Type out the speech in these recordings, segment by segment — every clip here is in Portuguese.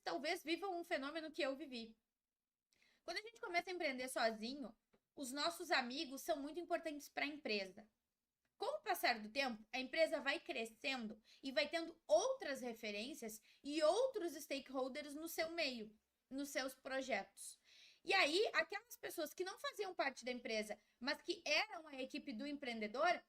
talvez vivam um fenômeno que eu vivi. Quando a gente começa a empreender sozinho, os nossos amigos são muito importantes para a empresa. Com o passar do tempo, a empresa vai crescendo e vai tendo outras referências e outros stakeholders no seu meio, nos seus projetos. E aí, aquelas pessoas que não faziam parte da empresa, mas que eram a equipe do empreendedor,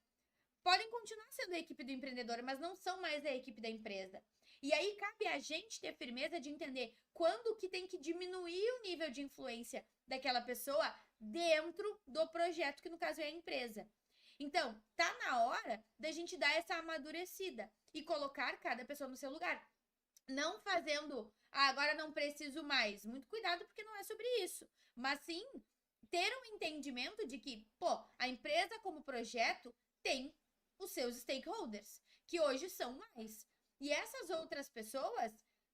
podem continuar sendo a equipe do empreendedor, mas não são mais a equipe da empresa. E aí cabe a gente ter firmeza de entender quando que tem que diminuir o nível de influência daquela pessoa dentro do projeto, que no caso é a empresa. Então, tá na hora da gente dar essa amadurecida e colocar cada pessoa no seu lugar. Não fazendo, agora não preciso mais. Muito cuidado, porque não é sobre isso. Mas sim, ter um entendimento de que, a empresa como projeto tem os seus stakeholders, que hoje são mais. E essas outras pessoas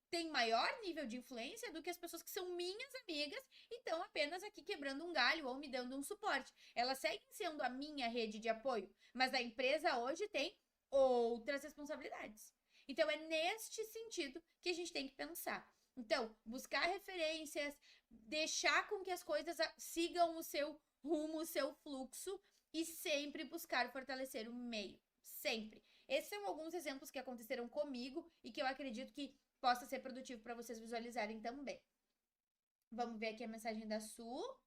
têm maior nível de influência do que as pessoas que são minhas amigas e estão apenas aqui quebrando um galho ou me dando um suporte. Elas seguem sendo a minha rede de apoio, mas a empresa hoje tem outras responsabilidades. Então, é neste sentido que a gente tem que pensar. Então, buscar referências, deixar com que as coisas sigam o seu rumo, o seu fluxo e sempre buscar fortalecer o meio. Sempre. Esses são alguns exemplos que aconteceram comigo e que eu acredito que possa ser produtivo para vocês visualizarem também. Vamos ver aqui a mensagem da Su.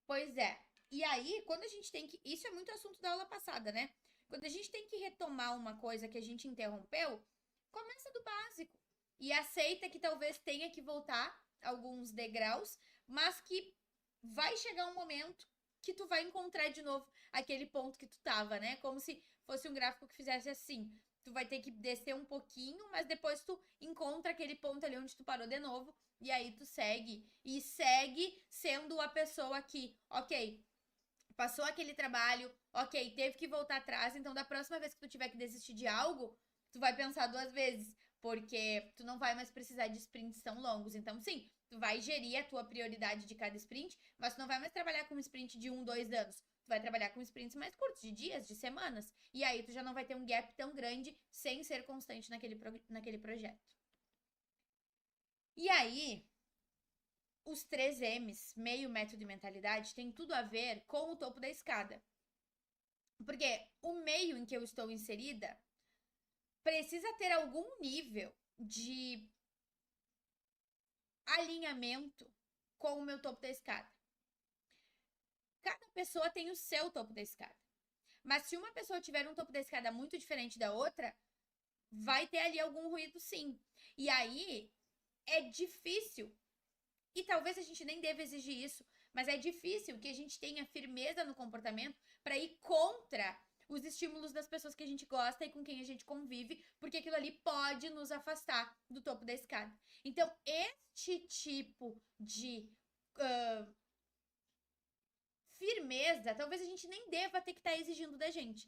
Pois é. E aí, quando a gente tem que... Isso é muito assunto da aula passada, né? Quando a gente tem que retomar uma coisa que a gente interrompeu, começa do básico. E aceita que talvez tenha que voltar alguns degraus, mas que vai chegar um momento que tu vai encontrar de novo aquele ponto que tu tava, né? Como se fosse um gráfico que fizesse assim. Tu vai ter que descer um pouquinho, mas depois tu encontra aquele ponto ali onde tu parou de novo. E aí tu segue. E segue sendo a pessoa que, ok, passou aquele trabalho, ok, teve que voltar atrás. Então, da próxima vez que tu tiver que desistir de algo, tu vai pensar 2 vezes. Porque tu não vai mais precisar de sprints tão longos. Então, sim, tu vai gerir a tua prioridade de cada sprint, mas tu não vai mais trabalhar com um sprint de 1, 2 anos. Tu vai trabalhar com sprints mais curtos, de dias, de semanas. E aí tu já não vai ter um gap tão grande sem ser constante naquele projeto. E aí, os 3 M's, meio, método e mentalidade, tem tudo a ver com o topo da escada. Porque o meio em que eu estou inserida precisa ter algum nível de alinhamento com o meu topo da escada. Cada pessoa tem o seu topo da escada. Mas se uma pessoa tiver um topo da escada muito diferente da outra, vai ter ali algum ruído, sim. E aí é difícil, e talvez a gente nem deva exigir isso, mas é difícil que a gente tenha firmeza no comportamento para ir contra os estímulos das pessoas que a gente gosta e com quem a gente convive, porque aquilo ali pode nos afastar do topo da escada. Então, este tipo de firmeza, talvez a gente nem deva ter que estar exigindo da gente.